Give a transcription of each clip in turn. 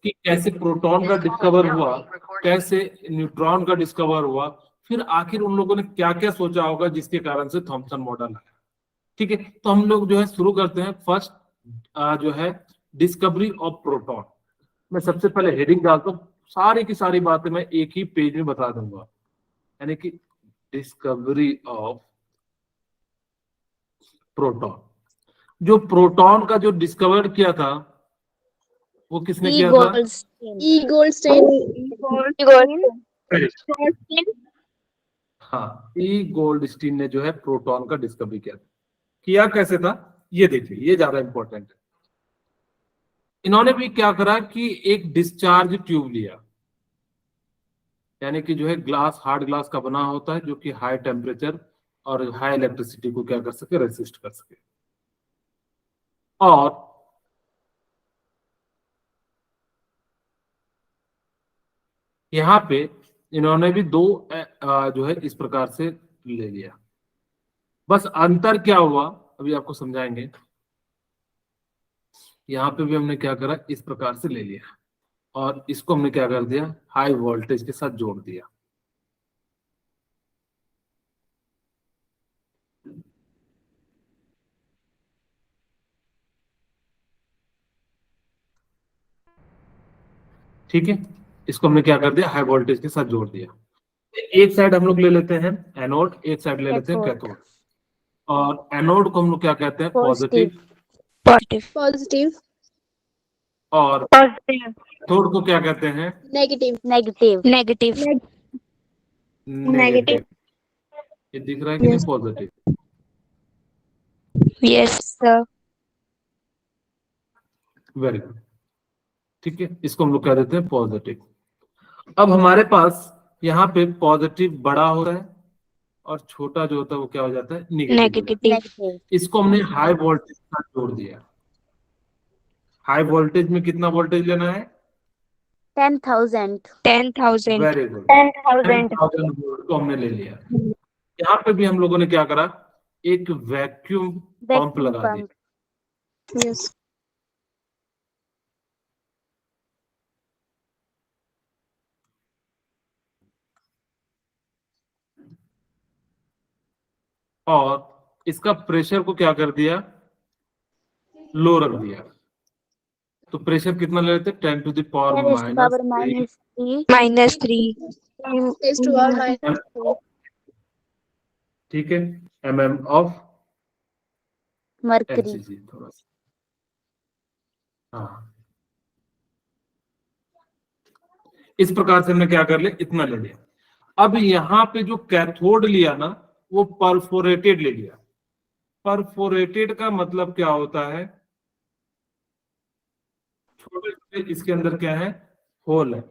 कि कैसे प्रोटॉन का डिस्कवर हुआ, कैसे न्यूट्रॉन का डिस्कवर हुआ, फिर आखिर उन लोगों ने क्या क्या सोचा होगा जिसके कारण से थॉमसन मॉडल आया। ठीक है, तो हम लोग जो है शुरू करते हैं फर्स्ट जो है डिस्कवरी ऑफ प्रोटॉन। मैं सबसे पहले हेडिंग डालता हूँ, सारी की सारी बातें मैं एक ही पेज में बता दूंगा, यानी कि डिस्कवरी ऑफ प्रोटॉन। जो प्रोटॉन का जो डिस्कवर किया था वो किसने किया था? ई गोल्डस्टीन। हाँ, ई गोल्डस्टीन ने जो है प्रोटॉन का डिस्कवरी किया था। किया कैसे था ये देखिए, ये ज्यादा इंपॉर्टेंट है। इन्होंने भी क्या करा कि एक डिस्चार्ज ट्यूब लिया, यानी कि जो है ग्लास, हार्ड ग्लास का बना होता है, जो कि हाई टेम्परेचर और हाई इलेक्ट्रिसिटी को क्या कर सके, रेसिस्ट कर सके। और यहाँ पे इन्होंने भी दो जो है इस प्रकार से ले लिया। बस अंतर क्या हुआ अभी आपको समझाएंगे। यहाँ पे भी हमने क्या करा, इस प्रकार से ले लिया और इसको हमने क्या कर दिया, हाई वोल्टेज के साथ जोड़ दिया। ठीक है, इसको हमने क्या कर दिया, हाई वोल्टेज के साथ जोड़ दिया। एक साइड हम लोग ले लेते हैं एनोड, एक साइड ले लेते हैं कैथोड। और एनोड को हम लोग क्या कहते हैं, पॉजिटिव। पॉजिटिव। और कैथोड को क्या कहते हैं, नेगेटिव। नेगेटिव। नेगेटिव। ये दिख रहा है कि नहीं, positive. Yes sir. Very good. ठीक है, इसको हम लोग कह देते हैं पॉजिटिव। अब हमारे पास यहाँ पे पॉजिटिव बड़ा होता है और छोटा जो होता है वो क्या हो जाता है, नेगेटिव। इसको हमने हाई वोल्टेज के साथ जोड़ दिया। हाई वोल्टेज में कितना वोल्टेज लेना है, 10,000। वेरी गुड, 10,000 वोल्ट को हमने ले लिया। यहाँ पे भी हम लोगों ने क्या करा, एक वैक्यूम पंप लगा दिया। यस। और इसका प्रेशर को क्या कर दिया, लो रख दिया। तो प्रेशर कितना ले लेते, 10 to the power -3। Raised to power -3. ठीक है, mm ऑफ मरकरी। Hg थोड़ा सा, हाँ इस प्रकार से हमने क्या कर लिया, इतना ले लिया। अब यहाँ पे जो कैथोड लिया ना, वो परफोरेटेड ले लिया। परफोरेटेड का मतलब क्या होता है, छोटे छोटे इसके अंदर क्या है, होल है।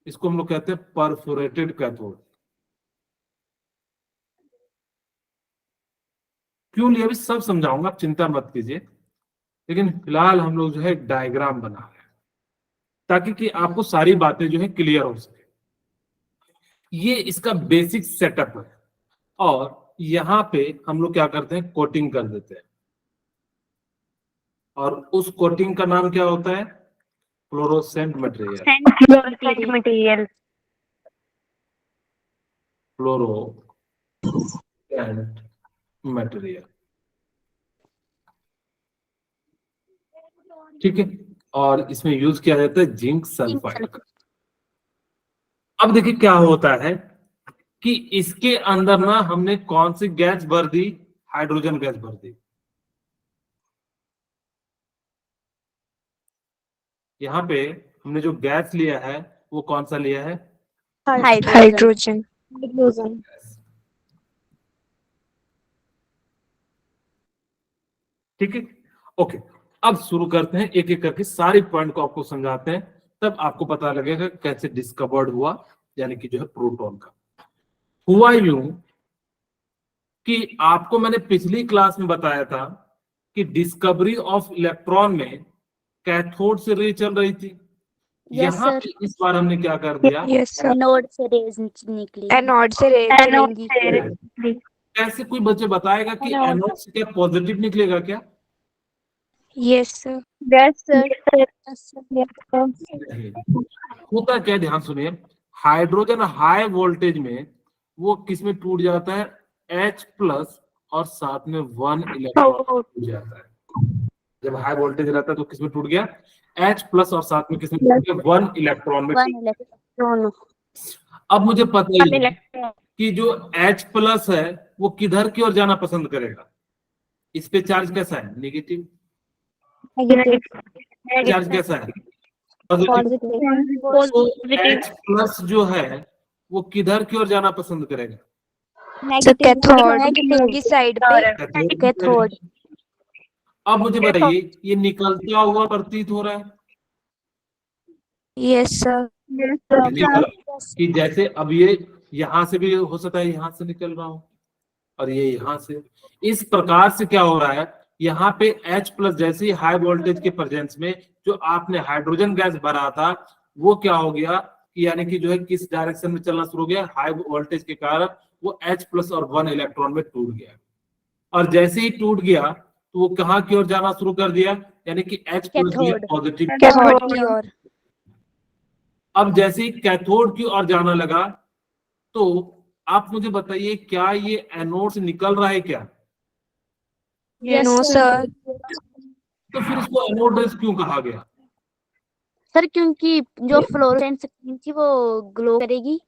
इसको हम लोग कहते हैं परफोरेटेड कैथोड। क्यों लिया अभी सब समझाऊंगा, आप चिंता मत कीजिए, लेकिन फिलहाल हम लोग जो है डायग्राम बना रहे हैं ताकि कि आपको सारी बातें जो है क्लियर हो सके। ये इसका बेसिक सेटअप है। और यहाँ पे हम लोग क्या करते हैं, कोटिंग कर देते हैं। और उस कोटिंग का नाम क्या होता है, फ्लोरोसेंट मटेरियल। Fluorescent material. ठीक है, और इसमें यूज किया जाता है जिंक सल्फाइड का। अब देखिए क्या होता है कि इसके अंदर ना हमने कौन सी गैस भर दी, हाइड्रोजन गैस भर दी। यहाँ पे हमने जो गैस लिया है वो कौन सा लिया है, हाइड्रोजन। ठीक है, ओके। अब शुरू करते हैं, एक एक करके सारी पॉइंट को आपको समझाते हैं, तब आपको पता लगेगा कैसे डिस्कवर्ड हुआ, यानी कि जो है प्रोटॉन का। हुआ यूं कि आपको मैंने पिछली क्लास में बताया था कि डिस्कवरी ऑफ इलेक्ट्रॉन में कैथोड से रे चल रही थी। यहाँ पे इस बार हमने क्या कर दिया, यस सर। एनोड से रेज निकली। एनोड से रे चलेंगी। कैसे कोई बच्चे बताएगा कि एनोड से क्या पॉजिटिव निकलेगा क्या? Yes, sir. Yes, sir. नहीं। होता क्या है, ध्यान सुनिए, हाइड्रोजन हाई वोल्टेज में वो किस में टूट जाता है, H प्लस और साथ में 1 इलेक्ट्रॉन टूट जाता है। जब हाई वोल्टेज रहता है तो किस में टूट गया, H प्लस और साथ में किस में टूट गया, 1 इलेक्ट्रॉन में। 1 electron. अब मुझे पता ही है कि जो H प्लस है वो किधर की ओर जाना पसंद करेगा, इस पे चार्ज कैसा है, नेगेटिव। चार्ज कैसा है, पॉजिटिव। तो H प्लस जो है वो किधर की ओर जाना पसंद करेगा, So cathode की साइड पे। Cathode. अब मुझे बताइए ये निकलता हुआ प्रतीत हो रहा है Yes, sir. कि जैसे अब ये यहां से भी हो सकता है, यहां से निकल रहा हो और ये यहां से, इस प्रकार से क्या हो रहा है, यहाँ पे H प्लस जैसे ही हाई वोल्टेज के प्रेजेंस में जो आपने हाइड्रोजन गैस भरा था वो क्या हो गया कि यानी कि जो है किस डायरेक्शन में चलना शुरू हो गया, हाई वोल्टेज के कारण वो H प्लस और 1 इलेक्ट्रॉन में टूट गया, और जैसे ही टूट गया तो वो कहाँ की ओर जाना शुरू कर दिया, यानी कि H प्लस पॉजिटिव। कैथोड की ओर। अब जैसे ही कैथोड की ओर जाना लगा तो आप मुझे बताइए क्या ये एनोड से निकल रहा है क्या, No, sir. तो फिर इसको एनोड रेस क्यों कहा गया, सर क्योंकि जो फ्लोरेसेंट स्क्रीन थी वो ग्लो करेगी।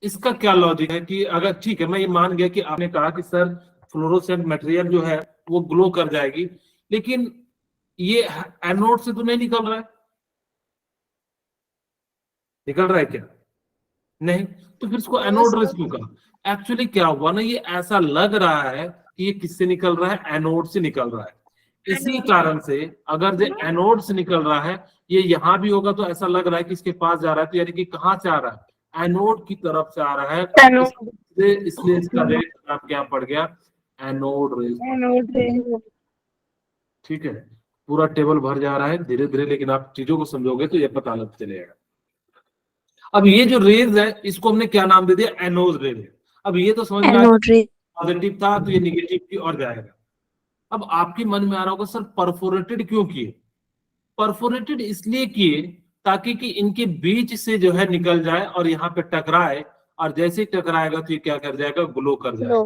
इसका क्या लॉजिक है कि अगर ठीक है मैं ये मान गया कि आपने कहा कि सर फ्लोरोसेंट मटेरियल जो है वो ग्लो कर जाएगी, लेकिन ये एनोड से तो नहीं निकल रहा है, निकल रहा है क्या, नहीं, तो फिर इसको एनोड रेस क्यों कहा। एक्चुअली क्या हुआ ना, ये ऐसा लग रहा है कि ये किससे निकल रहा है, एनोड से निकल रहा है, इसी कारण से अगर जो एनोड से निकल रहा है ये यहाँ भी होगा तो ऐसा लग रहा है कि इसके पास जा रहा है, तो यानी कि कहाँ से आ रहा है, एनोड की तरफ से आ रहा है, इसलिए इसका रेट नाम क्या पड़ गया, एनोड रेस। ठीक है, पूरा टेबल भर जा रहा है धीरे धीरे, लेकिन आप चीजों को समझोगे तो ये पता लग चलेगा। अब ये जो रेज है इसको हमने क्या नाम दे दिया, एनोड रेज। अब ये तो समझ में आया Anode ray. पॉजिटिव था तो ये निगेटिव की ओर जाएगा। अब आपके मन में आ रहा होगा सर परफोरेटेड क्यों किए, परफोरेटेड इसलिए किए ताकि कि इनके बीच से जो है निकल जाए और यहाँ पे टकराए, और जैसे ही टकराएगा तो ये क्या कर जाएगा, ग्लो कर जाएगा।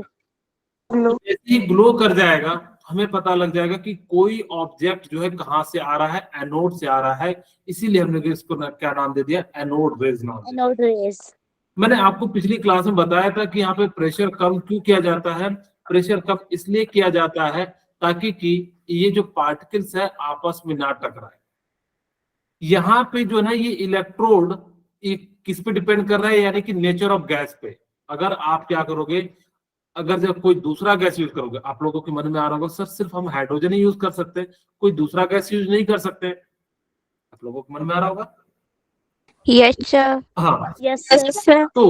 तो जैसे ही ग्लो कर जाएगा हमें पता लग जाएगा कि कोई ऑब्जेक्ट जो है कहाँ से आ रहा है, एनोड से आ रहा है, इसीलिए हमने इसको क्या नाम दे दिया, एनोड रेज नाम दे दिया। Anode rays. मैंने आपको पिछली क्लास में बताया था कि यहाँ पे प्रेशर कम क्यों किया जाता है, प्रेशर कम इसलिए किया जाता है ताकि कि ये जो पार्टिकल्स है आपस में ना टकराए। यहाँ पे जो है ना ये इलेक्ट्रोड किस पे डिपेंड कर रहा है, यानी कि नेचर ऑफ गैस पे। अगर आप क्या करोगे, अगर जब कोई दूसरा गैस यूज करोगे, आप लोगों के मन में आ रहा होगा सर सिर्फ हम हाइड्रोजन ही यूज कर सकते हैं, कोई दूसरा गैस यूज नहीं कर सकते, आप लोगों के मन में आ रहा होगा। Yes, sir. हाँ, यस sir. तो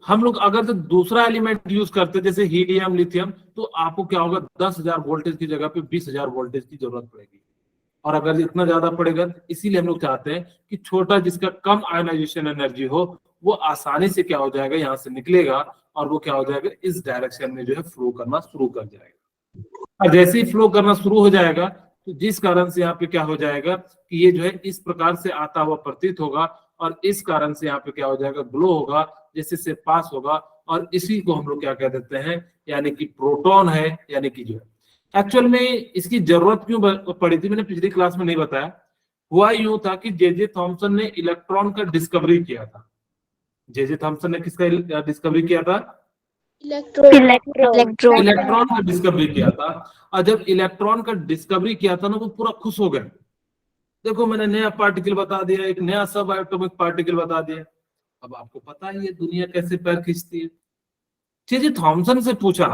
हम लोग अगर तो दूसरा एलिमेंट यूज करते जैसे हीलियम लिथियम, तो आपको क्या होगा, 10,000 वोल्टेज की जगह पे 20,000 वोल्टेज की जरूरत पड़ेगी, और अगर इतना ज्यादा पड़ेगा, इसीलिए हम लोग चाहते हैं कि छोटा जिसका कम आयोनाइजेशन एनर्जी हो वो आसानी से क्या हो जाएगा, यहाँ से निकलेगा और वो क्या हो जाएगा, इस डायरेक्शन में जो है फ्लो करना शुरू कर जाएगा। और जैसे ही फ्लो करना शुरू हो जाएगा तो जिस कारण से यहाँ पे क्या हो जाएगा कि ये जो है इस प्रकार से आता हुआ प्रतीत होगा, और इस कारण से यहाँ पे क्या हो जाएगा, ग्लो होगा, जैसे से पास होगा, और इसी को हम लोग क्या कह देते हैं, यानी कि प्रोटॉन है, यानी कि जो है एक्चुअल में इसकी जरूरत क्यों पड़ी थी मैंने पिछली क्लास में नहीं बताया। हुआ यूं था कि जे थॉमसन ने इलेक्ट्रॉन का डिस्कवरी किया था। जे थॉमसन ने किसका डिस्कवरी किया था, Electron. इलेक्ट्रॉन का डिस्कवरी किया था। और जब इलेक्ट्रॉन का डिस्कवरी किया था ना वो पूरा खुश हो गया, देखो मैंने नया पार्टिकल बता दिया, एक नया सब एटॉमिक पार्टिकल बता दिया। अब आपको पता है ये दुनिया कैसे पैर खींचती है। जे थॉमसन से पूछा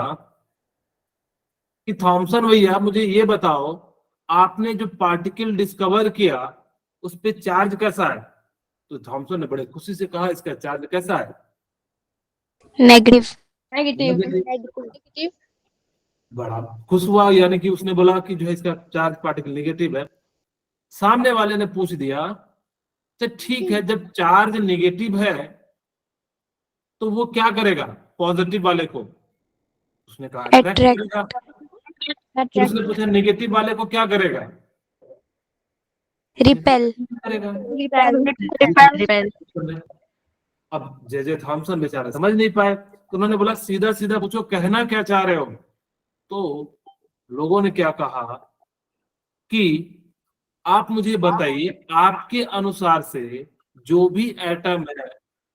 कि थॉमसन भैया मुझे ये बताओ, आपने जो पार्टिकल डिस्कवर किया उस पे चार्ज कैसा है, तो थॉमसन ने बड़े खुशी से कहा इसका चार्ज कैसा है, Negative. Negative. बड़ा खुश हुआ, यानी कि उसने बोला कि जो है इसका चार्ज पार्टिकल नेगेटिव है। सामने वाले ने पूछ दिया तो ठीक है, जब चार्ज नेगेटिव है तो वो क्या करेगा पॉजिटिव वाले को, उसने कहा अट्रैक्ट करेगा। फिर उसने पूछा नेगेटिव वाले को क्या करेगा, Repel. करेगा। Repel. अब जे थॉमसन बेचारे समझ नहीं पाए, तो उन्होंने बोला सीधा सीधा पूछो कहना क्या चाह रहे हो। तो लोगों ने क्या कहा कि आप मुझे बताइए आपके अनुसार से जो भी एटम है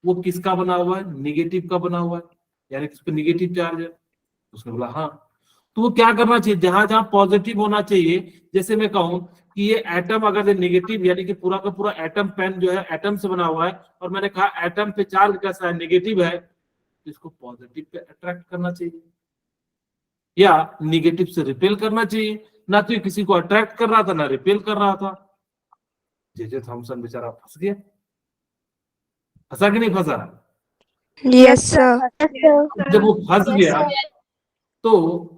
वो किसका बना हुआ है, निगेटिव का बना हुआ है, यानी कि उस पर निगेटिव चार्ज है। उसने बोला हाँ। तो वो क्या करना चाहिए, जहां जहां पॉजिटिव होना चाहिए, जैसे मैं कहूं कि ये एटम अगर नेगेटिव यानी कि पूरा का पूरा एटम पेन जो है एटम से बना हुआ है, और मैंने कहा एटम पे चार्ज कैसा है, नेगेटिव है, तो इसको पॉजिटिव पे अट्रैक्ट करना चाहिए या निगेटिव से रिपेल करना चाहिए। ना तो ये किसी को अट्रैक्ट कर रहा था ना रिपेल कर रहा था। जे थॉमसन बेचारा फंस गया। फंसा कि नहीं फंसा? Yes, sir. जब वो फंस गया तो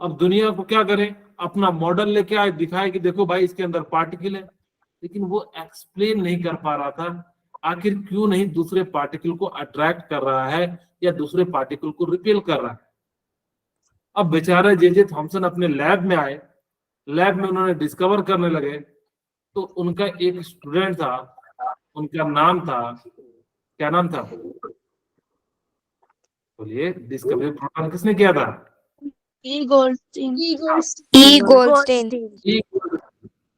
अब दुनिया को क्या करे, अपना मॉडल लेके आए, दिखाए कि देखो भाई इसके अंदर पार्टिकल है, लेकिन वो एक्सप्लेन नहीं कर पा रहा था आखिर क्यों नहीं दूसरे पार्टिकल को अट्रैक्ट कर रहा है या दूसरे पार्टिकल को रिपेल कर रहा है। अब बेचारा जे थॉमसन अपने लैब में आए, लैब में उन्होंने डिस्कवर करने लगे। तो उनका एक स्टूडेंट था, उनका नाम था, क्या नाम था बोलिए, डिस्कवरी प्रोटॉन किसने किया था? E. Goldstein.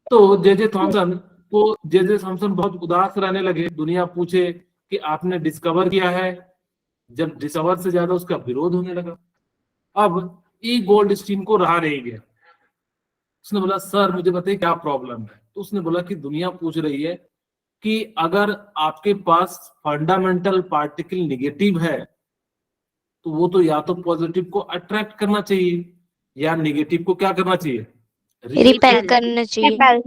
तो जे थॉमसन बहुत उदास रहने लगे। दुनिया पूछे कि आपने डिस्कवर किया है, जब डिस्कवर से ज्यादा उसका विरोध होने लगा। अब ई गोल्डस्टीन को रहा नहीं गया। उसने बोला सर मुझे बताइए क्या प्रॉब्लम है। तो उसने बोला कि दुनिया पूछ रही है कि अगर आपके पास फंडामेंटल पार्टिकल निगेटिव है तो वो तो या तो पॉजिटिव को अट्रैक्ट करना चाहिए या निगेटिव को क्या करना चाहिए, Repel करना चाहिए.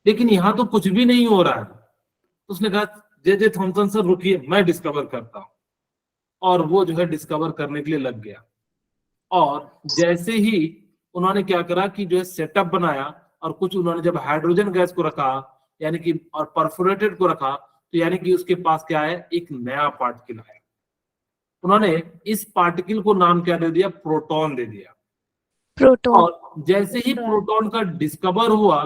लेकिन यहाँ तो कुछ भी नहीं हो रहा है। तो उसने कहा जे थॉमसन सर रुकिए मैं डिस्कवर करता हूँ, और वो जो है डिस्कवर करने के लिए लग गया। और जैसे ही उन्होंने क्या करा कि जो है सेटअप बनाया, और कुछ उन्होंने जब हाइड्रोजन गैस को रखा यानी कि और परफोरेटेड को रखा, तो यानी कि उसके पास क्या है, एक नया पार्टिकल है। उन्होंने इस पार्टिकल को नाम क्या दे दिया, प्रोटॉन दे दिया। Proton. और जैसे ही प्रोटॉन का डिस्कवर हुआ,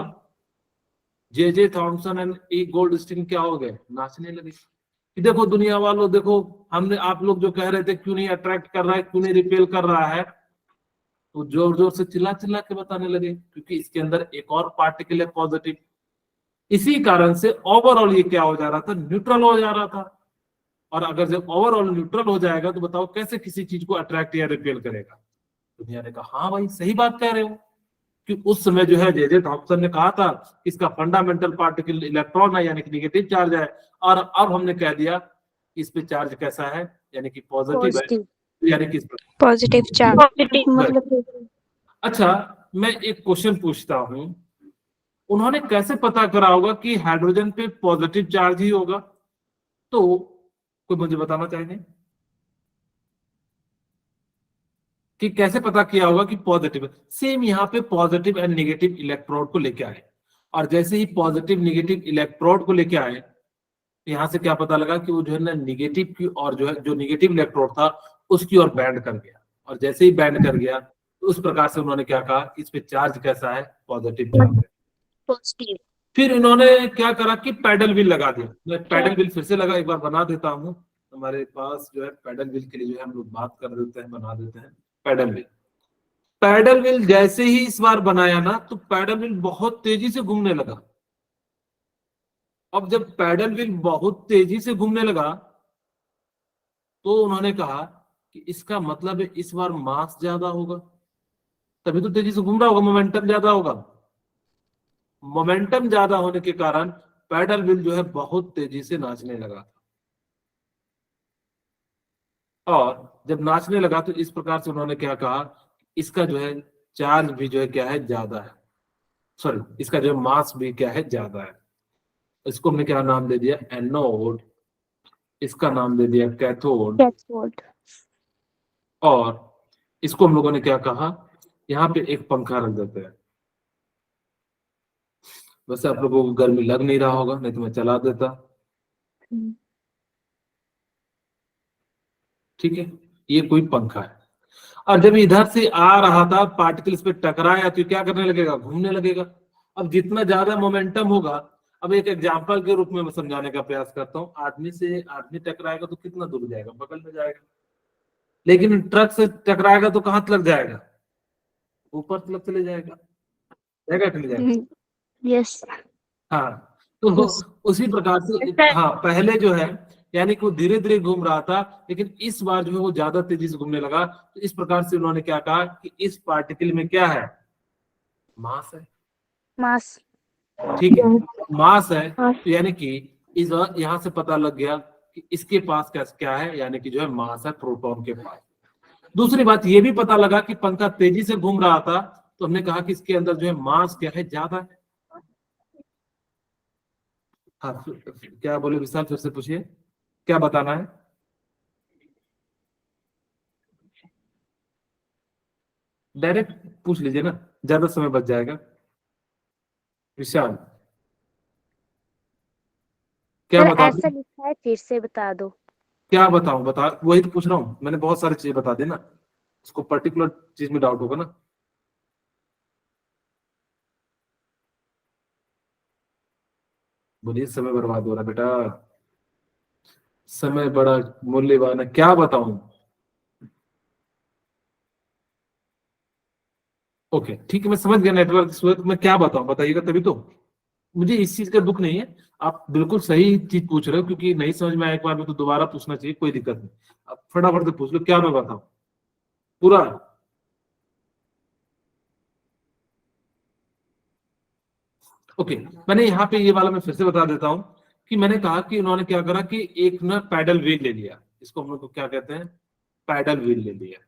J Thomson and E Goldstein क्या हो गए, नाचने लगे कि देखो दुनिया वालों देखो, हमने आप लोग जो कह रहे थे क्यों नहीं अट्रैक्ट कर रहा है, क्यों नहीं रिपेल कर रहा है, तो जोर जोर से चिल्ला चिल्ला के बताने लगे क्योंकि इसके अंदर एक और पार्टिकल है पॉजिटिव। इसी कारण से ओवरऑल ये क्या हो जा रहा था, न्यूट्रल हो जा रहा था। और अगर जब ओवरऑल न्यूट्रल हो जाएगा तो बताओ कैसे किसी चीज को अट्रैक्ट या रिपेल करेगा। दुनिया ने कहा हाँ भाई सही बात कह रहे हो, कि उस समय जो है जे थॉमसन ने कहा था इसका फंडामेंटल पार्टिकल इलेक्ट्रॉन है यानी कि निगेटिव चार्ज है, और अब हमने कह दिया इस पे चार्ज कैसा है यानी कि पॉजिटिव है, यानी कि इस पर Positive charge. अच्छा मैं एक क्वेश्चन पूछता हूं, उन्होंने कैसे पता करा होगा कि हाइड्रोजन पे पॉजिटिव चार्ज ही होगा? तो कोई मुझे बताना चाहेंगे कि कैसे पता किया होगा कि पॉजिटिव? सेम यहाँ पे पॉजिटिव एंड नेगेटिव इलेक्ट्रोड को लेके आए, और जैसे ही पॉजिटिव नेगेटिव इलेक्ट्रोड को लेके आए, यहां से क्या पता लगा कि वो जो है ना निगेटिव की और जो है जो निगेटिव इलेक्ट्रोड था उसकी ओर बैंड कर गया, और जैसे ही बैंड कर गया तो उस प्रकार से उन्होंने क्या कहा, इस पे चार्ज कैसा है, पॉजिटिव चार्ज है। फिर इन्होंने क्या करा कि पैडल व्हील लगा दिया। मैं पैडल व्हील फिर से लगा एक बार बना देता हूँ, हमारे पास जो है पैडल व्हील के लिए जो है हम लोग बात कर देते हैं, बना देते हैं पैडल व्हील। पैडल व्हील जैसे ही इस बार बनाया ना तो पैडल व्हील बहुत तेजी से घूमने लगा। अब जब पैडल व्हील बहुत तेजी से घूमने लगा तो उन्होंने कहा कि इसका मतलब है इस बार मास ज्यादा होगा, तभी तो तेजी से घूम रहा होगा, मोमेंटम ज्यादा होगा। मोमेंटम ज्यादा होने के कारण पैडल व्हील जो है बहुत तेजी से नाचने लगा था, और जब नाचने लगा तो इस प्रकार से उन्होंने क्या कहा, इसका जो है चार्ज भी जो है क्या है, ज्यादा है, सॉरी इसका जो है मास भी क्या है, ज्यादा है। इसको हमने क्या नाम दे दिया, एनोड, इसका नाम दे दिया कैथोड, और इसको हम लोगों ने क्या कहा, यहाँ पे एक पंखा रख देते हैं। वैसे आप लोगों को गर्मी लग नहीं रहा होगा, नहीं तो मैं चला देता, ठीक है, ये कोई पंखा है। और जब इधर से आ रहा था पार्टिकल इस पे टकराया तो क्या करने लगेगा, घूमने लगेगा। अब जितना ज्यादा मोमेंटम होगा, अब एक एग्जांपल के रूप में मैं समझाने का प्रयास करता हूँ, आदमी से आदमी टकराएगा तो कितना दूर जाएगा, बगल में जाएगा। लेकिन ट्रक से टकराएगा तो कहाँ तक जाएगा, ऊपर तक चले जाएगा, जाएगा कि नहीं जाएगा? यस। हाँ, तो उसी प्रकार से हाँ, पहले जो है यानी कि वो धीरे धीरे घूम रहा था, लेकिन इस बार जो है वो ज्यादा तेजी से घूमने लगा। तो इस प्रकार से उन्होंने क्या कहा कि इस पार्टिकल में क्या है, मास है। मास। ठीक है, मास है, तो यानी कि इस यहाँ से पता लग गया कि इसके पास क्या क्या है, यानी कि जो है मास है प्रोटॉन के पास। दूसरी बात ये भी पता लगा कि पंखा तेजी से घूम रहा था, तो हमने कहा कि इसके अंदर जो है मास क्या है, ज्यादा है। हाँ, क्या बोले विशाल, फिर से पूछिए, क्या बताना है? डायरेक्ट पूछ लीजिए ना, ज्यादा समय बच जाएगा। विशाल, क्या सर बता ऐसा दूं? लिखा है, फिर से बता दो। क्या बताऊं, बता, वही तो पूछ रहा हूँ, मैंने बहुत सारी चीजें बता दी ना, उसको पर्टिकुलर चीज में डाउट होगा ना। बोलिए, समय बर्बाद हो रहा है बेटा, समय बड़ा मूल्यवान है, क्या बताऊं? ओके ठीक है, मैं समझ गया नेटवर्क की सूरत में, क्या बताऊं बताइएगा तभी तो। मुझे इस चीज का दुख नहीं है, आप बिल्कुल सही चीज पूछ रहे हो, क्योंकि नहीं समझ में आया एक बार में तो दोबारा पूछना चाहिए, कोई दिक्कत नहीं। आप फटाफट से पूछ लो, क्या मैं बताऊं पूरा। ओके, मैंने यहाँ पे ये वाला मैं फिर से बता देता हूँ कि मैंने कहा कि उन्होंने क्या करा कि एक ना पैडल व्हील ले लिया, इसको हम लोग को क्या कहते हैं, पैडल व्हील ले लिया।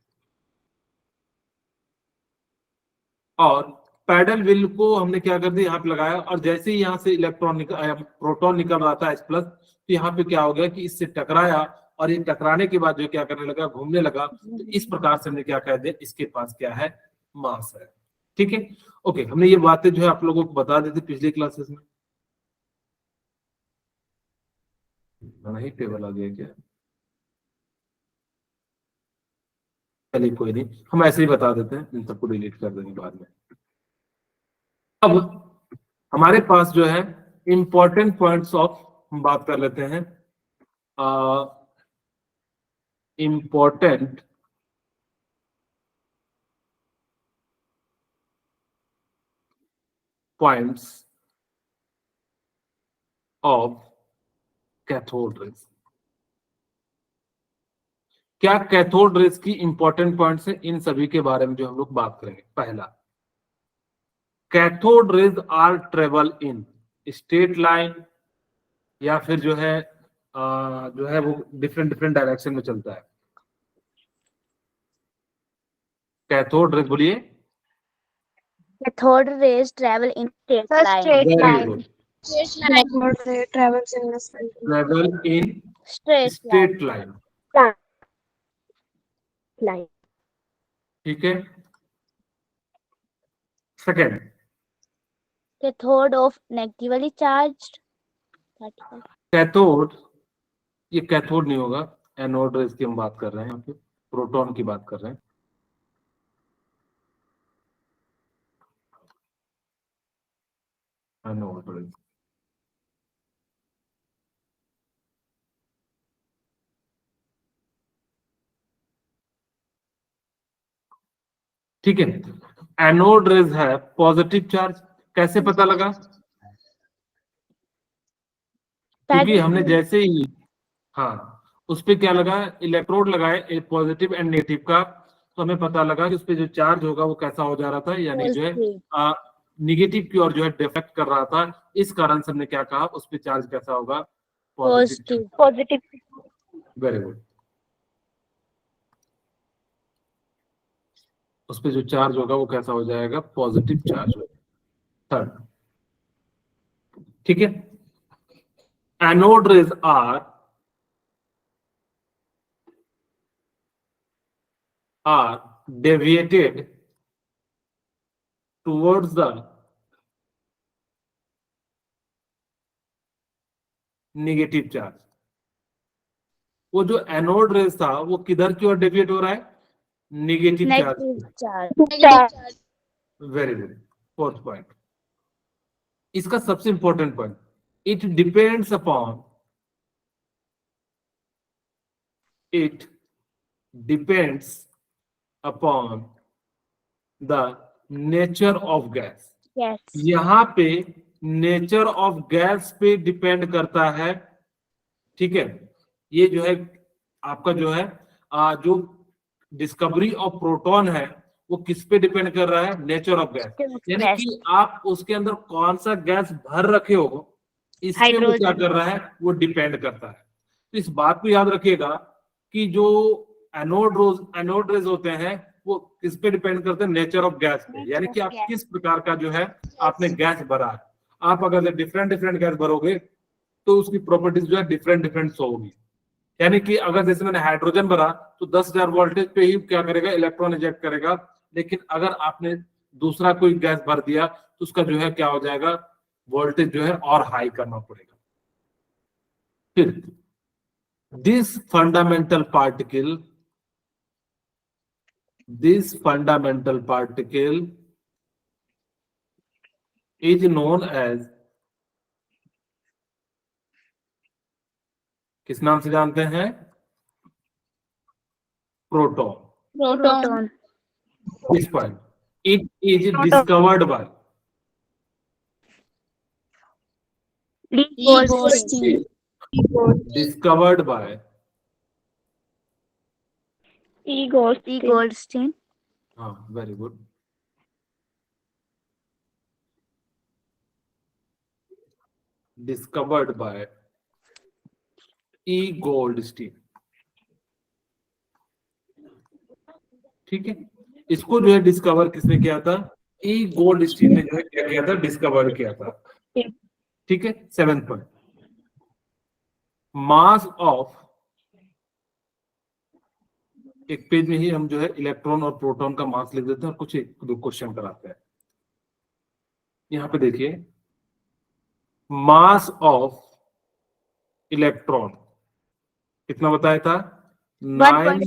और पैडल व्हील को हमने क्या कर दिया, यहाँ पे लगाया, और जैसे ही यहाँ से इलेक्ट्रॉन निकल प्रोटॉन निकल रहा था H+, तो यहाँ पे क्या हो गया कि इससे टकराया, और ये टकराने के बाद जो क्या करने लगा, घूमने लगा। तो इस प्रकार से हमने क्या कह दिया, इसके पास क्या है, मास है। ठीक है, ओके, हमने ये बातें जो है आप लोगों को बता दी थी पिछली क्लासेस में। नहीं, टेबल आ गया क्या? चलिए कोई नहीं, हम ऐसे ही बता देते हैं, इन सबको डिलीट कर देंगे बाद में। अब हमारे पास जो है इंपॉर्टेंट पॉइंट्स ऑफ, हम बात कर लेते हैं important points of cathode rays. क्या कैथोड रेज की इंपॉर्टेंट पॉइंट्स है, इन सभी के बारे में जो हम लोग बात करेंगे। पहला, cathode rays are travel in straight line, या फिर जो है वो डिफरेंट डिफरेंट डायरेक्शन में चलता है। कैथोड रेज, बोलिए। Cathode rays travel in straight Sir, line. straight very line. Good, Cathode ray travels in a straight line. Travel in straight straight line. Line. ठीक है, second, cathode of negatively charged particle. Cathode, ये cathode नहीं होगा, anode rays की हम बात कर रहे हैं, यहाँ पे प्रोटॉन की बात कर रहे हैं। एनोड रेज, ठीक है। एनोड रेज है पॉजिटिव चार्ज, कैसे पता लगा? क्योंकि हमने जैसे ही, हाँ, उस पे क्या लगा, इलेक्ट्रोड लगाए पॉजिटिव एंड नेगेटिव का, तो हमें पता लगा कि उस पे जो चार्ज होगा वो कैसा हो जा रहा था, यानी जो है निगेटिव की ओर जो है डिफेक्ट कर रहा था। इस कारण से हमने क्या कहा, उस पे चार्ज कैसा होगा, पॉजिटिव। Positive. वेरी गुड, उस पे जो चार्ज होगा वो कैसा हो जाएगा, पॉजिटिव चार्ज होगा। थर्ड, ठीक है, anode rays are deviated towards the negative charge. वो जो एनोड रेज था वो किधर की ओर डेविएट हो रहा है, negative charge. Negative charge. Negative charge. Very good, fourth point. इसका सबसे important point, it depends upon, it depends upon the nature of gas. Yes. यहाँ पे नेचर ऑफ गैस पे डिपेंड करता है, ठीक है। ये जो है आपका जो है जो डिस्कवरी ऑफ प्रोटॉन है वो किस पे डिपेंड कर रहा है, नेचर ऑफ गैस, यानी गैस। कि आप उसके अंदर कौन सा गैस भर रखे हो इस पे वो क्या हाइड्रोजन। कर रहा है, वो डिपेंड करता है। तो इस बात को याद रखिएगा कि जो एनोड रेज होते हैं वो किस पे डिपेंड करते हैं, नेचर ऑफ गैस पे, Nature यानी of कि आप gas. किस प्रकार का जो है आपने गैस भरा है। आप अगर डिफरेंट डिफरेंट गैस भरोगे तो उसकी प्रॉपर्टीज जो है डिफरेंट डिफरेंट होगी। यानी कि अगर जैसे मैंने हाइड्रोजन भरा तो 10,000 वोल्टेज पे ही क्या करेगा, इलेक्ट्रॉन इजेक्ट करेगा। लेकिन अगर आपने दूसरा कोई गैस भर दिया तो उसका जो है क्या हो जाएगा, वोल्टेज जो है और हाई करना पड़ेगा। फिर this fundamental particle is known as, किस नाम से जानते हैं, प्रोटॉन। प्रोटॉन। इस point, it is discovered by, ली गोल्डस्टीन। डिस्कवर्ड बाय, ली गोल्डस्टीन। हाँ very good, discovered by E Goldstein. ठीक है, इसको जो है डिस्कवर किसने किया था, ई गोल्डस्टीन ने जो है क्या किया था, डिस्कवर किया था। ठीक है, 7th पॉइंट, मास ऑफ, एक पेज में ही हम जो है इलेक्ट्रॉन और प्रोटॉन का मास लिख देते हैं और कुछ एक दो क्वेश्चन कराते हैं। यहां पे देखिए, मास ऑफ इलेक्ट्रॉन कितना बताया था, 9.1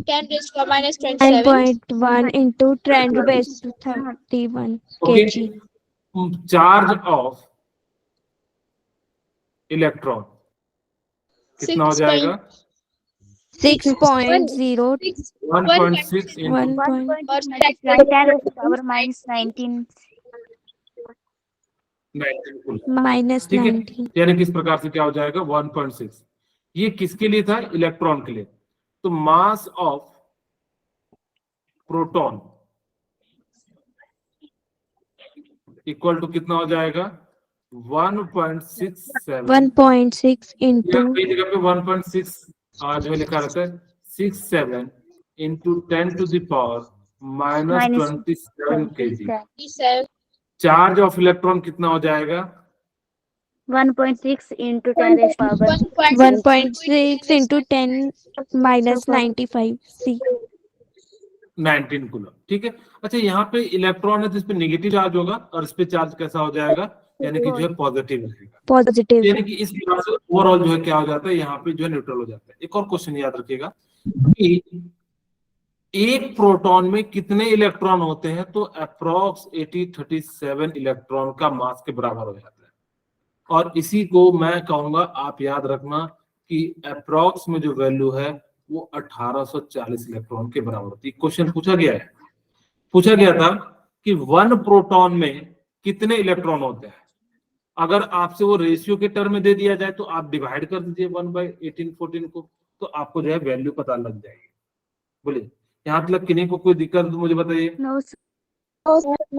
10 raised to minus 27. 9.1 into 10 raised to 31 kg. Charge of electron कितना हो जाएगा, 6.0 1.6 into 1 point Or 19. 19 coulomb. minus ठीक है, 19. यानी किस प्रकार से क्या हो जाएगा, 1.6। ये किसके लिए था, इलेक्ट्रॉन के लिए। तो mass of proton equal to कितना हो जाएगा, 1.67। 1.6 into यहाँ कई जगह पे 1.6 जो है लिखा रहता है, 67 into 10 to the power minus 27 kg। Charge of electron कितना हो जाएगा, 1.6 into 10 raised to power 1.6 into 10 minus 95 C. 19 coulomb. ठीक है, अच्छा यहाँ पे इलेक्ट्रॉन है तो इस पे नेगेटिव चार्ज होगा और इस पे चार्ज कैसा हो जाएगा, यानी कि जो है पॉजिटिव रहेगा। Positive. यानी कि इस प्रकार से ओवरऑल जो है क्या हो जाता है, यहाँ पे जो है न्यूट्रल हो जाता है। एक और क्वेश्चन याद रखिएगा कि एक प्रोटॉन में कितने इलेक्ट्रॉन होते हैं, तो अप्रोक्स 37 इलेक्ट्रॉन का मास के बराबर हो जाता है। और इसी को मैं कहूंगा आप याद रखना कि अप्रोक्स में जो वैल्यू है वो 1840 इलेक्ट्रॉन के बराबर होती है। क्वेश्चन पूछा गया है, पूछा गया था कि 1 प्रोटॉन में कितने इलेक्ट्रॉन होते हैं। अगर आपसे वो रेशियो के टर्म में दे दिया जाए तो आप डिवाइड कर दीजिए 1/1814 को, तो आपको जो है वैल्यू पता लग जाएगी। बोलिए, यहाँ तक किन्हीं को कोई दिक्कत तो मुझे बताइए। No, sir.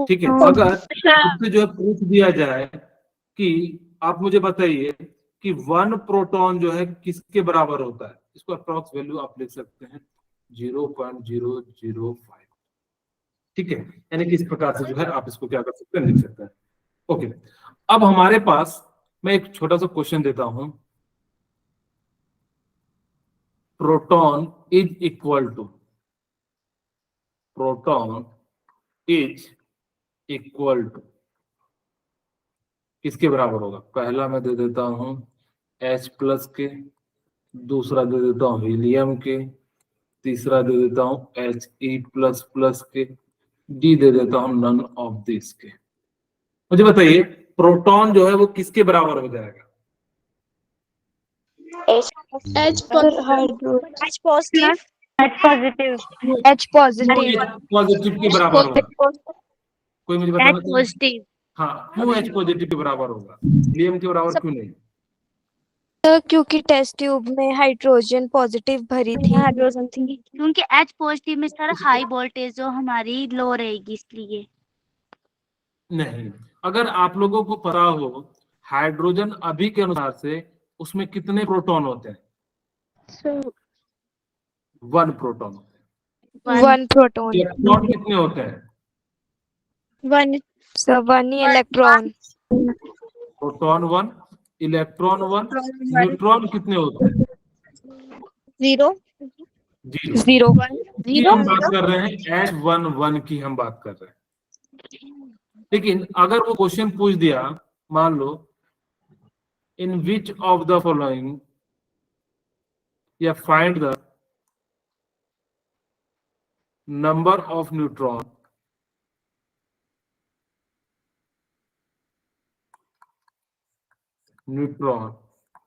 ठीक है, अगर उससे जो है पूछ दिया जाए कि आप मुझे बताइए कि 1 प्रोटॉन जो है किसके बराबर होता है, इसको अप्रॉक्स वैल्यू आप लिख सकते हैं 0.005। ठीक है, यानी कि इस प्रकार से जो है आप इसको क्या कर सकते हैं, लिख सकते हैं। ओके, अब हमारे पास मैं एक छोटा सा क्वेश्चन देता हूं, proton is equal to, proton is equal to किसके बराबर होगा। पहला मैं दे देता हूं H+ के, दूसरा दे देता हूँ हीलियम के, तीसरा दे देता हूँ He++ के, डी दे देता हूँ नन ऑफ दिस के। मुझे बताइए प्रोटॉन जो है वो किसके बराबर हो जाएगा? H Sir, hydro H positive. H positive. H positive. Positive के बराबर होगा? कोई मुझे H बताना चाहिए। positive. हाँ, क्यों H पॉजिटिव के बराबर होगा, हीलियम के बराबर क्यों नहीं? सर क्योंकि टेस्ट ट्यूब में हाइड्रोजन पॉजिटिव भरी थी। हाइड्रोजन थी। क्योंकि H पॉजिटिव में सर हाई वोल्टेज जो हमारी लो रहेगी इसलिए। नहीं, अगर आप लोगों को पता हो हाइड्रोजन अभी के अनुसार से उसमें कितने प्रोटॉन होते हैं? सर 1 प्रोटॉन होते हैं। 1 प्रोटॉन। इलेक्ट्रॉन कितने होते हैं? 1 sir 1 electron. Proton 1, electron 1, neutron कितने होते हैं? 0 0। 0। की हम बात कर रहे हैं H11 की हम बात कर रहे हैं। लेकिन अगर वो क्वेश्चन पूछ दिया, मान लो in which of the following या find the number of neutron